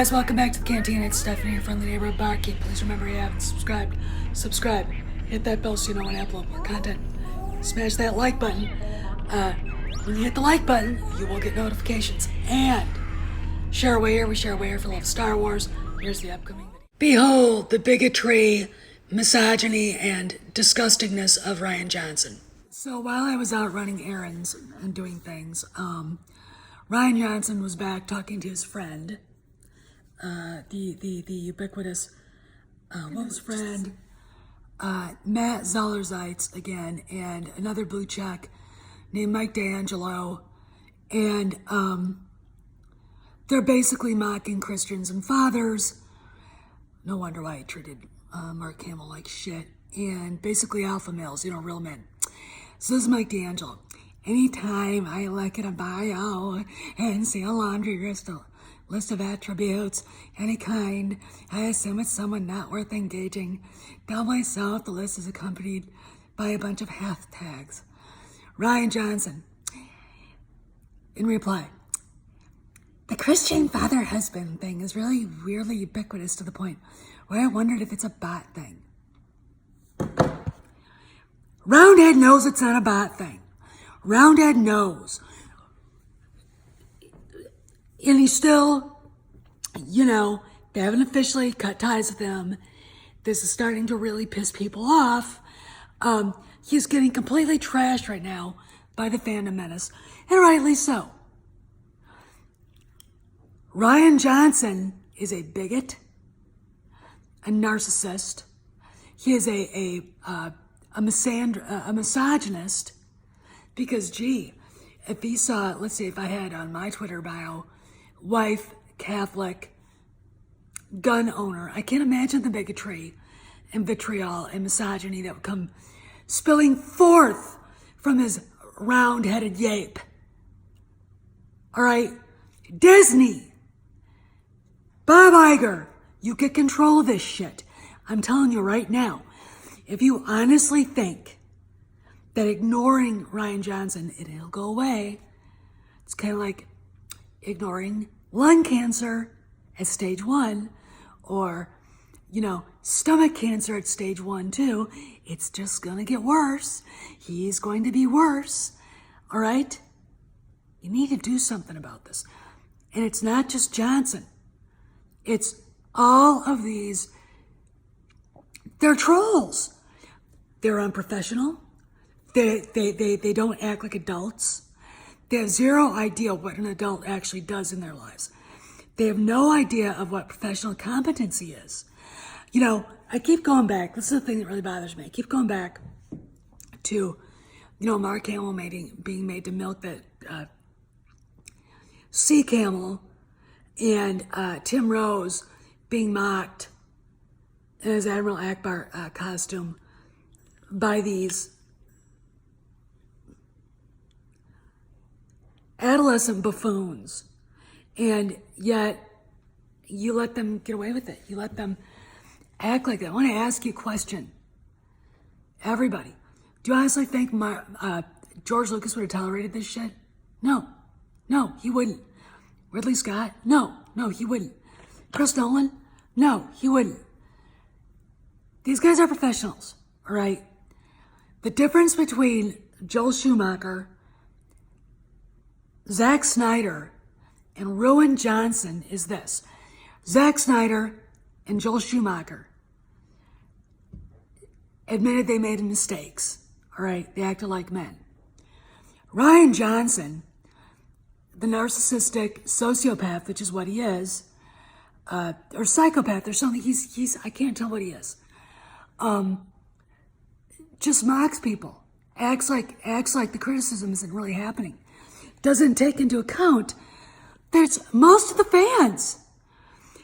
guys, welcome back to the Canteen. It's Stephanie, your friendly neighborhood barkeep. Please remember you haven't subscribed. Subscribe. Hit that bell so you know when I upload more content. Smash that like button. When you hit the like button, you will get notifications. And share away here. We share away here for love of Star Wars. Here's the upcoming video. Behold the bigotry, misogyny, and disgustingness of Ryan Johnson. So while I was out running errands and doing things, Ryan Johnson was back talking to his friend, the ubiquitous, what was friend, Matt Zellerzeitz again, and another blue check named Mike D'Angelo, and they're basically mocking Christians and fathers. No wonder why he treated Mark Hamill like shit, and basically alpha males, real men. So this is Mike D'Angelo. Anytime I look at a bio and see a laundry list of attributes, any kind, I assume it's someone not worth engaging. Tell myself the list is accompanied by a bunch of hashtags. Ryan Johnson, in reply, the Christian father-husband thing is really weirdly ubiquitous to the point where I wondered if it's a bot thing. Roundhead knows it's not a bot thing. Roundhead knows. And he's still, they haven't officially cut ties with him. This is starting to really piss people off. He's getting completely trashed right now by the fandom menace, and rightly so. Ryan Johnson is a bigot, a narcissist. He is a misogynist, because, if he saw, let's say if I had on my Twitter bio, wife, Catholic, gun owner, I can't imagine the bigotry and vitriol and misogyny that would come spilling forth from his round-headed yape. All right? Disney, Bob Iger, you get control of this shit. I'm telling you right now, if you honestly think that ignoring Ryan Johnson, it'll go away, it's kind of like ignoring lung cancer at stage 1, or, stomach cancer at stage 1 too. It's just gonna get worse. He's going to be worse, all right? You need to do something about this. And it's not just Johnson. It's all of these, they're trolls. They're unprofessional. They don't act like adults. They have zero idea what an adult actually does in their lives. They have no idea of what professional competency is. I keep going back. This is the thing that really bothers me. I keep going back to, Mark Hamill being made to milk that sea camel, and Tim Rose being mocked in his Admiral Akbar costume by these adolescent buffoons, and yet you let them get away with it. You let them act like that. I want to ask you a question. Everybody, do you honestly think George Lucas would have tolerated this shit? No, he wouldn't. Ridley Scott? No, he wouldn't. Chris Nolan? No, he wouldn't. These guys are professionals, all right? The difference between Joel Schumacher, Zack Snyder, and Rian Johnson is this. Zack Snyder and Joel Schumacher admitted they made mistakes, all right? They acted like men. Ryan Johnson, the narcissistic sociopath, which is what he is, or psychopath or something, he's I can't tell what he is, just mocks people, acts like the criticism isn't really happening. Doesn't take into account there's most of the fans.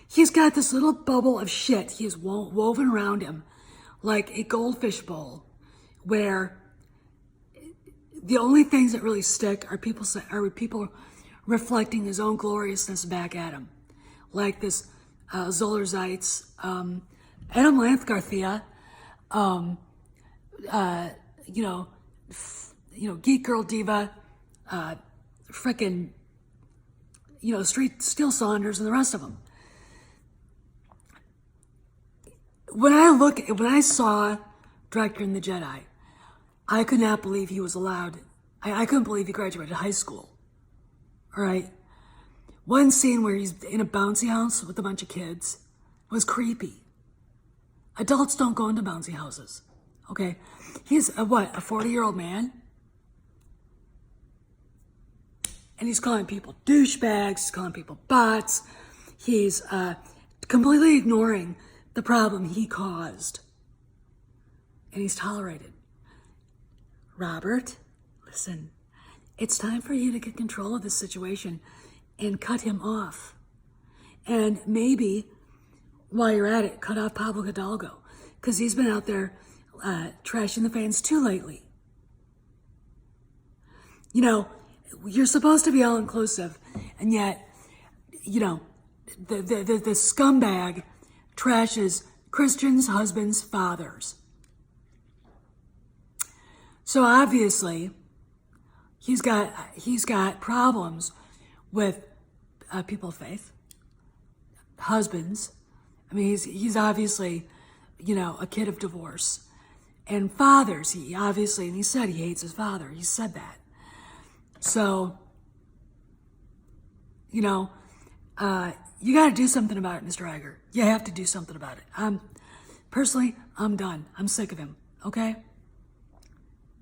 He's got this little bubble of shit he has woven around him like a goldfish bowl, where the only things that really stick are people reflecting his own gloriousness back at him, like this Zellerzeitz, Adam Lanth-Garcia, Geek Girl Diva, frickin', Steel Saunders, and the rest of them. when I saw Director in the Jedi, I could not believe he was allowed. I couldn't believe he graduated high school. All right. One scene where he's in a bouncy house with a bunch of kids was creepy. Adults don't go into bouncy houses. Okay. He's a 40-year-old man? And he's calling people douchebags, he's calling people bots. He's completely ignoring the problem he caused. And he's tolerated. Robert, listen, it's time for you to get control of this situation and cut him off. And maybe, while you're at it, cut off Pablo Hidalgo, because he's been out there trashing the fans too lately. You know, you're supposed to be all-inclusive, and yet, you know, the scumbag trashes Christians, husbands, fathers. So obviously, he's got problems with people of faith, husbands. I mean, he's obviously, you know, a kid of divorce. And fathers, he obviously, and he said he hates his father. He said that. So, you know, you got to do something about it, Mr. Iger. You have to do something about it. Personally, I'm done. I'm sick of him, okay?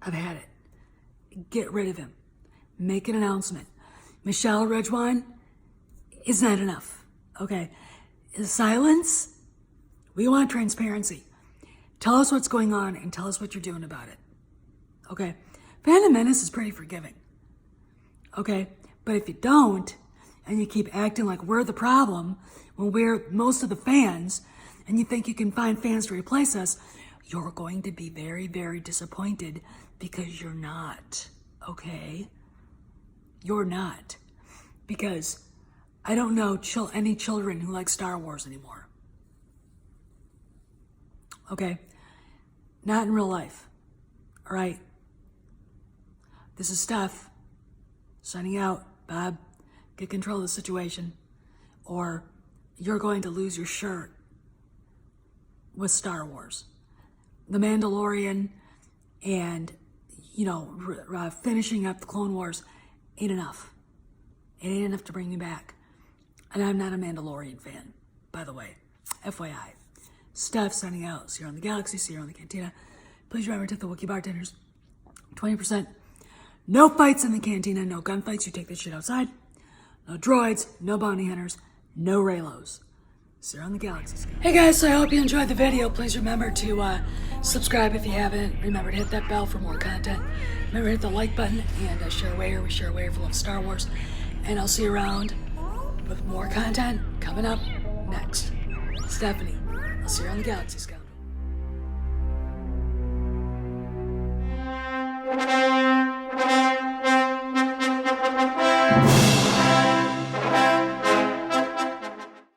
I've had it. Get rid of him. Make an announcement. Michelle Ridgewine is not enough, okay? Silence, we want transparency. Tell us what's going on and tell us what you're doing about it, okay? Phantom Menace is pretty forgiving, okay? But if you don't, and you keep acting like we're the problem when we're most of the fans, and you think you can find fans to replace us, you're going to be very, very disappointed because you're not, okay? You're not. Because I don't know any children who like Star Wars anymore. Okay? Not in real life. All right? This is Steph. Signing out. Bob, get control of the situation, or you're going to lose your shirt with Star Wars. The Mandalorian and, you know, finishing up the Clone Wars ain't enough. It ain't enough to bring you back. And I'm not a Mandalorian fan, by the way. FYI. Steph signing out. See you on the Galaxy. See you on the Cantina. Please remember to tip the Wookiee bartenders 20%. No fights in the Cantina. No gunfights. You take this shit outside. No droids. No bounty hunters. No Raylos. See you on the Galaxy. Hey guys, so I hope you enjoyed the video. Please remember to subscribe if you haven't. Remember to hit that bell for more content. Remember to hit the like button and share away. We share away for love Star Wars. And I'll see you around with more content coming up next. Stephanie, I'll see you on the Galaxy Scout.